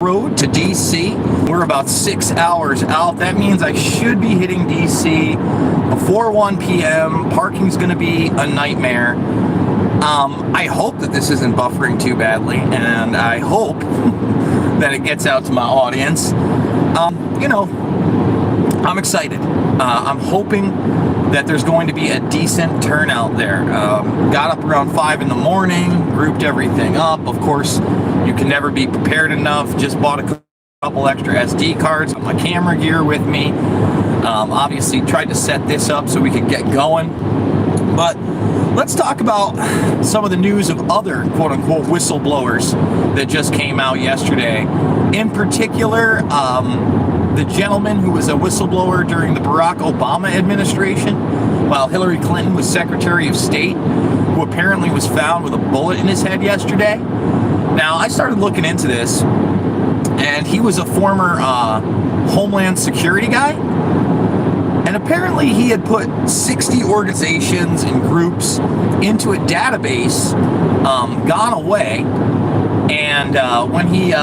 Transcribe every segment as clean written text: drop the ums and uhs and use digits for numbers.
road to DC. We're about 6 hours out. That means I should be hitting DC before 1 p.m. Parking's going to be a nightmare. I hope that this isn't buffering too badly, and I hope that it gets out to my audience. I'm excited. I'm hoping that there's going to be a decent turnout there. Got up around 5 in the morning, grouped everything up. Of course, you can never be prepared enough. Just bought a couple extra SD cards, got my camera gear with me. Obviously tried to set this up so we could get going. But let's talk about some of the news of other quote-unquote whistleblowers that just came out yesterday. In particular, the gentleman who was a whistleblower during the Barack Obama administration while Hillary Clinton was Secretary of State, who apparently was found with a bullet in his head yesterday. Now, I started looking into this, and he was a former Homeland Security guy. And apparently he had put 60 organizations and groups into a database, gone away, and when he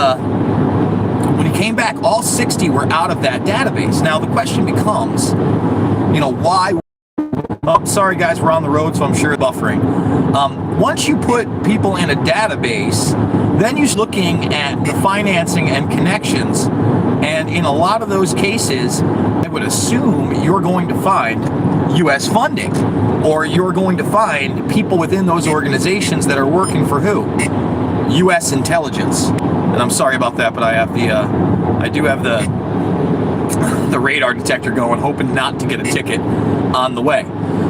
came back, all 60 were out of that database. Now the question becomes, why? Oh, sorry guys, we're on the road, so I'm sure it's buffering. Once you put people in a database, then you're looking at the financing and connections. And in a lot of those cases, I would assume you're going to find U.S. funding, or you're going to find people within those organizations that are working for who? U.S. intelligence. And I'm sorry about that, but I do have the radar detector going, hoping not to get a ticket on the way.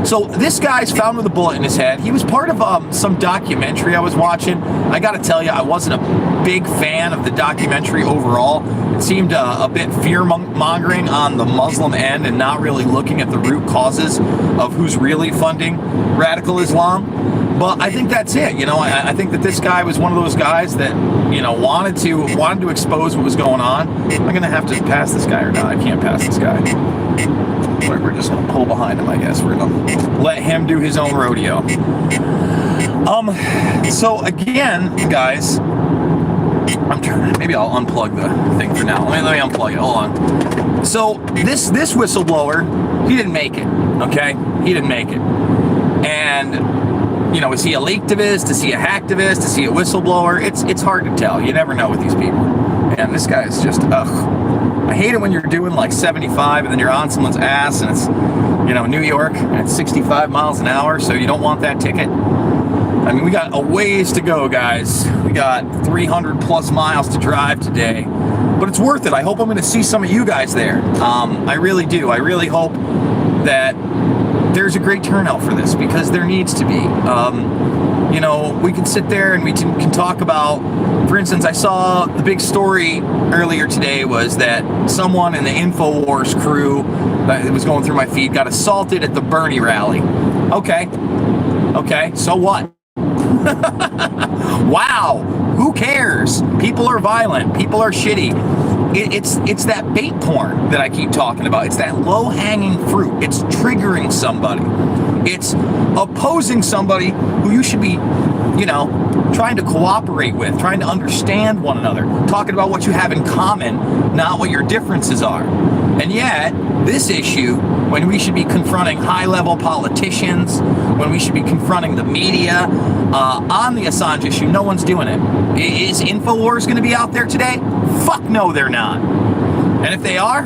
So this guy's found with a bullet in his head. He was part of some documentary I was watching. I got to tell you, I wasn't a big fan of the documentary overall. It seemed a bit fear-mongering on the Muslim end and not really looking at the root causes of who's really funding radical Islam. But I think that's it. I think that this guy was one of those guys that, wanted to expose what was going on. Am I going to have to pass this guy or not? I can't pass this guy. We're just going to pull behind him, I guess. We're going to let him do his own rodeo. So again, guys, maybe I'll unplug the thing for now. Let me unplug it. Hold on. So this whistleblower, he didn't make it. Okay, he didn't make it. And is he a leaktivist? Is he a hacktivist? Is he a whistleblower? It's hard to tell. You never know with these people. And this guy is just I hate it when you're doing like 75 and then you're on someone's ass and it's New York and it's 65 miles an hour, so you don't want that ticket. I mean, we got a ways to go, guys. We got 300 plus miles to drive today, but it's worth it. I hope I'm going to see some of you guys there. I really do. I really hope that there's a great turnout for this, because there needs to be. We can sit there and we can talk about, for instance, I saw the big story earlier today was that someone in the Infowars crew that was going through my feed got assaulted at the Bernie rally. Okay, so what? Wow, who cares? People are violent, people are shitty. It's that bait porn that I keep talking about. It's that low-hanging fruit. It's triggering somebody. It's opposing somebody who you should be, trying to cooperate with, trying to understand one another, talking about what you have in common, not what your differences are. And yet, this issue, when we should be confronting high-level politicians, when we should be confronting the media on the Assange issue, no one's doing it. Is Infowars going to be out there today? Fuck no, they're not. And if they are,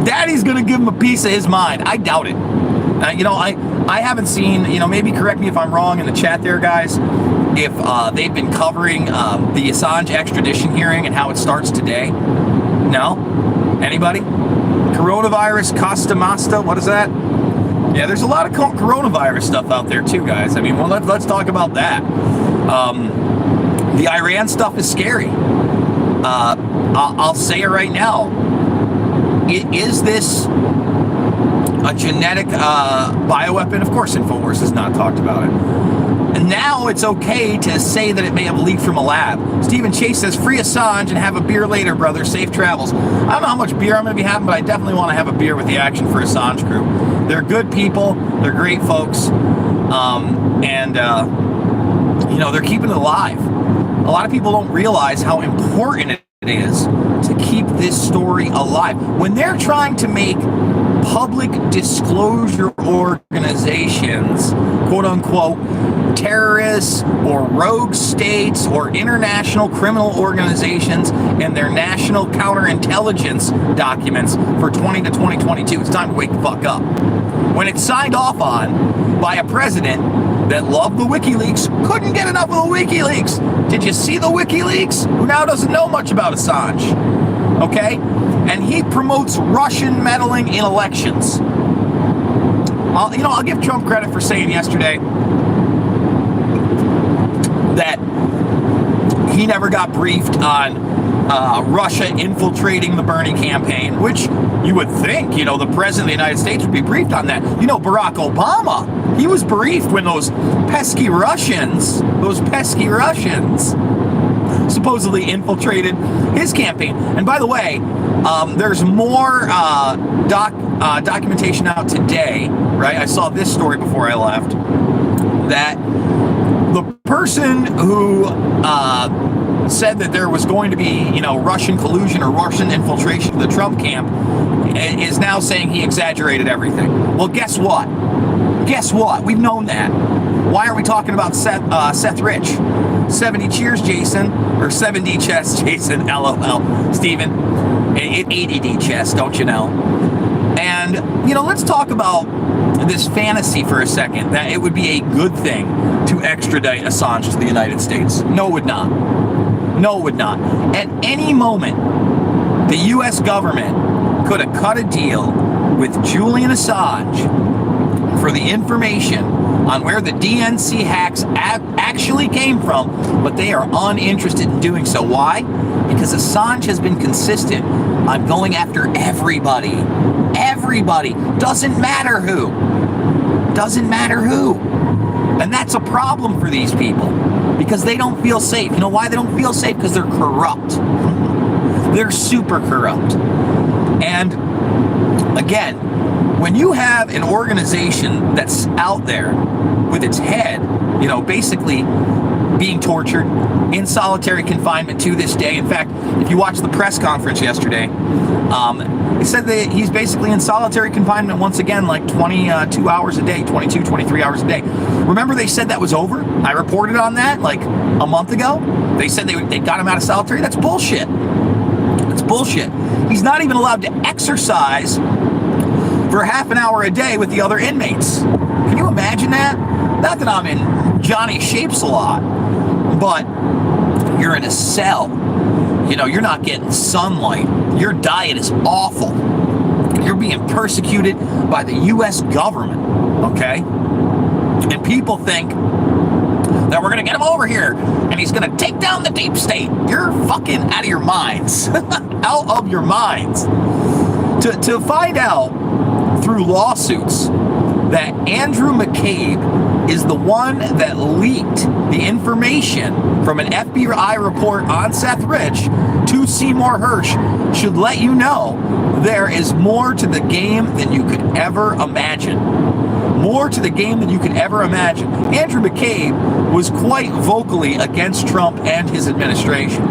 Daddy's going to give him a piece of his mind. I doubt it. I haven't seen, maybe correct me if I'm wrong in the chat there, guys, if they've been covering the Assange extradition hearing and how it starts today. No? Anybody? Coronavirus Costa Masta, what is that? Yeah, there's a lot of coronavirus stuff out there too, guys. I mean, well, let's talk about that. The Iran stuff is scary. I'll say it right now. Is this a genetic bioweapon? Of course, Infowars has not talked about it. And now it's okay to say that it may have leaked from a lab. Stephen Chase says, free Assange and have a beer later, brother. Safe travels. I don't know how much beer I'm going to be having, but I definitely want to have a beer with the Action for Assange crew. They're good people. They're great folks. They're keeping it alive. a lot of people don't realize how important it is to keep this story alive. When they're trying to make public disclosure organizations, quote unquote, terrorists or rogue states or international criminal organizations and their national counterintelligence documents for 20 to 2022, it's time to wake the fuck up. When it's signed off on by a president that loved the Wikileaks, couldn't get enough of the Wikileaks. Did you see the Wikileaks? Who now doesn't know much about Assange? Okay? And he promotes Russian meddling in elections. I'll give Trump credit for saying yesterday that he never got briefed on Russia infiltrating the Bernie campaign, which you would think, the president of the United States would be briefed on that. Barack Obama, he was briefed when those pesky Russians supposedly infiltrated his campaign. And by the way, there's more documentation out today, right? I saw this story before I left, that the person who said that there was going to be, Russian collusion or Russian infiltration of the Trump camp is now saying he exaggerated everything. Well, guess what? We've known that. Why are we talking about Seth Rich? 70 cheers, Jason, or 70 chess, Jason, LOL, Steven. 80D chess, don't you know? And, let's talk about this fantasy for a second, that it would be a good thing to extradite Assange to the United States. No, it would not. No, it would not. At any moment, the U.S. government could have cut a deal with Julian Assange for the information on where the DNC hacks actually came from, but they are uninterested in doing so. Why? Because Assange has been consistent on going after everybody. Everybody. Doesn't matter who. And that's a problem for these people, because they don't feel safe. You know why they don't feel safe? Because they're corrupt. They're super corrupt. And again, when you have an organization that's out there with its head, basically being tortured in solitary confinement to this day. In fact, if you watched the press conference yesterday, he said that he's basically in solitary confinement once again, like 22 hours a day, 22, 23 hours a day. Remember they said that was over? I reported on that like a month ago. They said they got him out of solitary. That's bullshit. That's bullshit. He's not even allowed to exercise for half an hour a day with the other inmates. Can you imagine that? Not that I'm in Johnny Shapes a lot, but you're in a cell. You're not getting sunlight. Your diet is awful. You're being persecuted by the U.S. government, okay? And people think that we're going to get him over here and he's going to take down the deep state. You're fucking out of your minds. Out of your minds. To find out through lawsuits that Andrew McCabe is the one that leaked the information from an FBI report on Seth Rich to Seymour Hersh should let you know there is more to the game than you could ever imagine. More to the game than you could ever imagine. Andrew McCabe was quite vocally against Trump and his administration.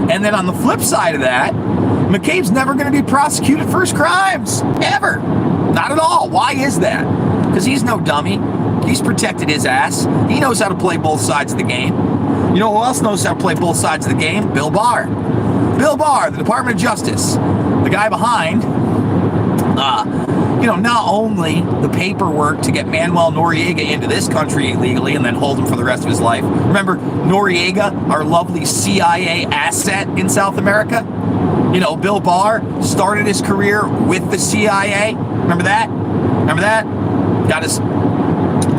And then on the flip side of that, McCabe's never going to be prosecuted for his crimes. Ever. Not at all. Why is that? Because he's no dummy. He's protected his ass. He knows how to play both sides of the game. You know who else knows how to play both sides of the game? Bill Barr. Bill Barr, the Department of Justice. The guy behind, not only the paperwork to get Manuel Noriega into this country illegally and then hold him for the rest of his life. Remember Noriega, our lovely CIA asset in South America? Bill Barr started his career with the CIA. Remember that? Got his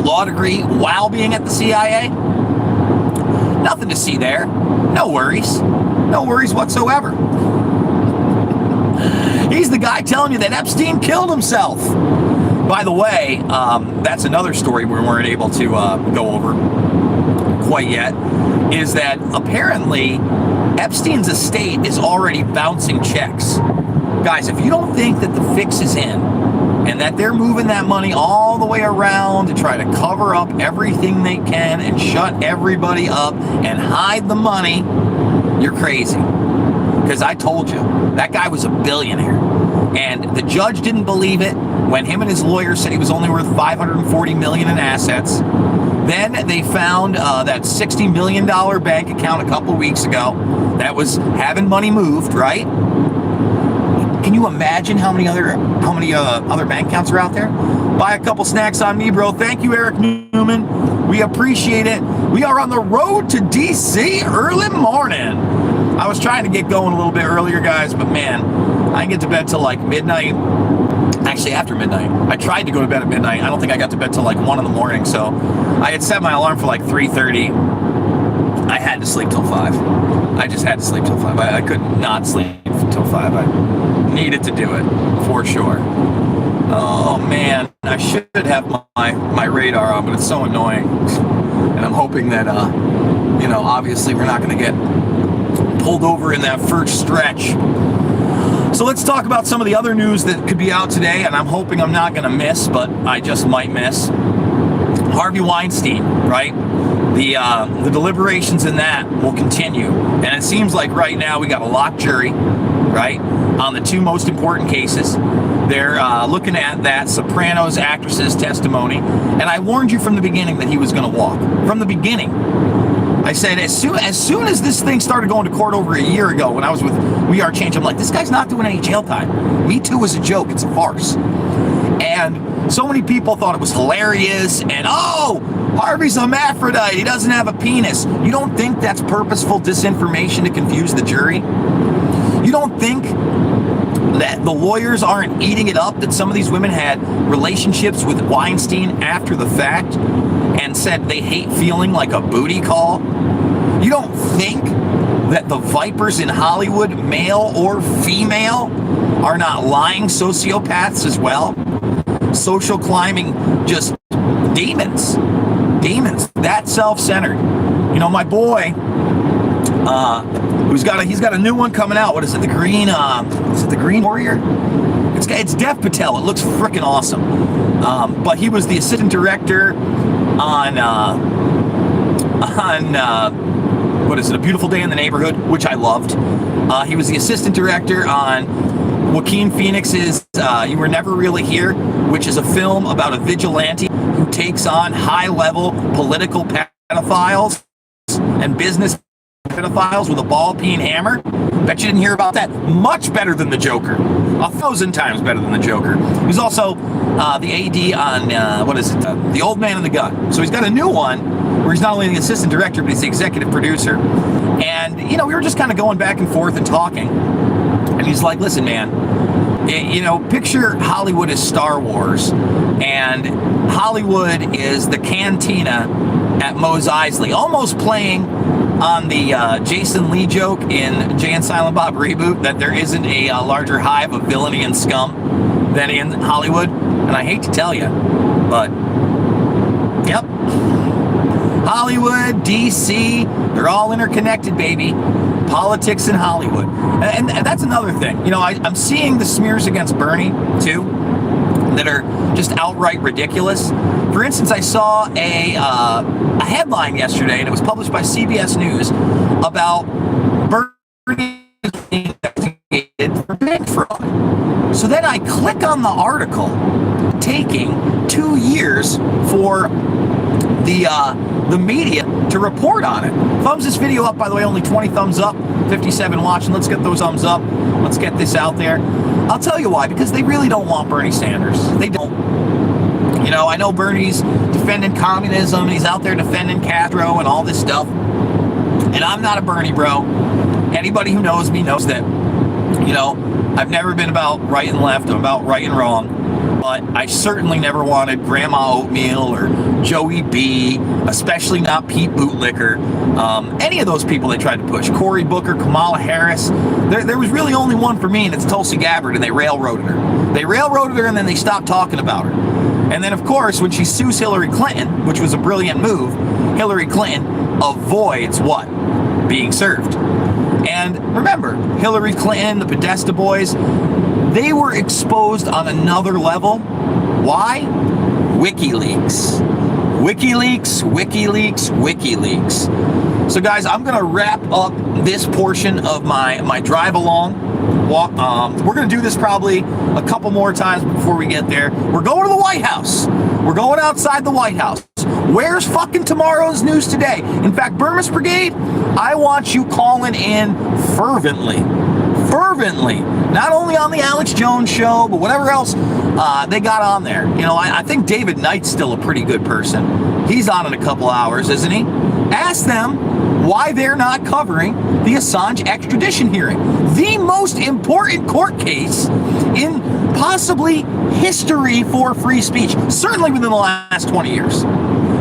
law degree while being at the CIA. Nothing to see there. No worries. No worries whatsoever. He's the guy telling you that Epstein killed himself. By the way, that's another story we weren't able to go over quite yet, is that apparently Epstein's estate is already bouncing checks. Guys, if you don't think that the fix is in, and that they're moving that money all the way around to try to cover up everything they can and shut everybody up and hide the money, you're crazy. Because I told you, that guy was a billionaire. And the judge didn't believe it when him and his lawyer said he was only worth $540 million in assets. Then they found that $60 million bank account a couple weeks ago that was having money moved, right? Can you imagine how many other bank accounts are out there? Buy a couple snacks on me, bro. Thank you, Eric Newman. We appreciate it. We are on the road to DC early morning. I was trying to get going a little bit earlier, guys, but man, I didn't get to bed till like midnight. Actually, after midnight. I tried to go to bed at midnight. I don't think I got to bed till like 1 in the morning, so I had set my alarm for like 3:30. I had to sleep till 5. I just had to sleep till 5. I could not sleep till 5. I needed to do it, for sure. Oh, man. I should have my radar on, but it's so annoying. And I'm hoping that, obviously we're not going to get pulled over in that first stretch. So let's talk about some of the other news that could be out today, and I'm hoping I'm not going to miss, but I just might miss. Harvey Weinstein, right? The deliberations in that will continue, and it seems like right now we got a locked jury, right, on the 2 most important cases. They're looking at that Sopranos actress's testimony, and I warned you from the beginning that he was going to walk. From the beginning. I said, as soon as this thing started going to court over a year ago, when I was with We Are Change, I'm like, this guy's not doing any jail time. Me Too was a joke. It's a farce. And so many people thought it was hilarious. And, Harvey's a hermaphrodite. He doesn't have a penis. You don't think that's purposeful disinformation to confuse the jury? You don't think that the lawyers aren't eating it up, that some of these women had relationships with Weinstein after the fact and said they hate feeling like a booty call? You don't think that the vipers in Hollywood, male or female, are not lying sociopaths as well? Social climbing, just demons. Demons. That self-centered. My boy, he's got a new one coming out. What is it? The Green, is it the Green Warrior? It's Dev Patel. It looks freaking awesome. But he was the assistant director on what is it? A Beautiful Day in the Neighborhood, which I loved. He was the assistant director on Joaquin Phoenix's You Were Never Really Here, which is a film about a vigilante who takes on high-level political pedophiles and business pedophiles with a ball-peen hammer. Bet you didn't hear about that. Much better than the Joker. 1,000 times better than the Joker. He's also the AD on, The Old Man and the Gun. So he's got a new one where he's not only the assistant director, but he's the executive producer. And, we were just kind of going back and forth and talking. And he's like, listen, man, picture Hollywood as Star Wars. And Hollywood is the cantina at Mos Eisley, almost playing on the Jason Lee joke in Jay and Silent Bob Reboot, that there isn't a larger hive of villainy and scum than in Hollywood. And I hate to tell you, but yep, Hollywood, DC, they're all interconnected, baby. Politics in Hollywood. And that's another thing. I'm seeing the smears against Bernie, too, that are just outright ridiculous. For instance, I saw a headline yesterday, and it was published by CBS News, about Bernie being investigated for bank fraud. So then I click on the article, taking 2 years for the media to report on it. Thumbs this video up, by the way, only 20 thumbs up, 57 watching. Let's get those thumbs up. Let's get this out there. I'll tell you why, because they really don't want Bernie Sanders. They don't. I know Bernie's defending communism, and he's out there defending Castro and all this stuff. And I'm not a Bernie bro. Anybody who knows me knows that, I've never been about right and left. I'm about right and wrong. But I certainly never wanted Grandma Oatmeal or Joey B, especially not Pete Bootlicker. Any of those people they tried to push. Cory Booker, Kamala Harris. There was really only one for me, and it's Tulsi Gabbard, and they railroaded her. They railroaded her, and then they stopped talking about her. And then, of course, when she sues Hillary Clinton, which was a brilliant move, Hillary Clinton avoids what? Being served. And remember, Hillary Clinton, the Podesta boys, they were exposed on another level. Why? WikiLeaks. WikiLeaks, WikiLeaks, WikiLeaks. So guys, I'm going to wrap up this portion of my drive along. We're going to do this probably a couple more times before we get there. We're going to the White House. We're going outside the White House. Where's fucking tomorrow's news today? In fact, Burmese Brigade, I want you calling in fervently. Fervently. Not only on the Alex Jones show, but whatever else they got on there. You know, I think David Knight's still a pretty good person. He's on in a couple hours, isn't he? Ask them why they're not covering the Assange extradition hearing. The most important court case in possibly history for free speech. Certainly within the last 20 years.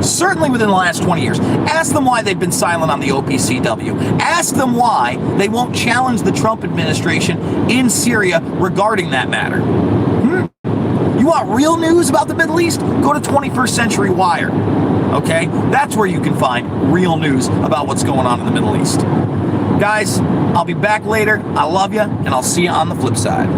Certainly within the last 20 years. Ask them why they've been silent on the OPCW. Ask them why they won't challenge the Trump administration in Syria regarding that matter. You want real news about the Middle East? Go to 21st Century Wire. Okay? That's where you can find real news about what's going on in the Middle East. Guys, I'll be back later. I love you, and I'll see you on the flip side.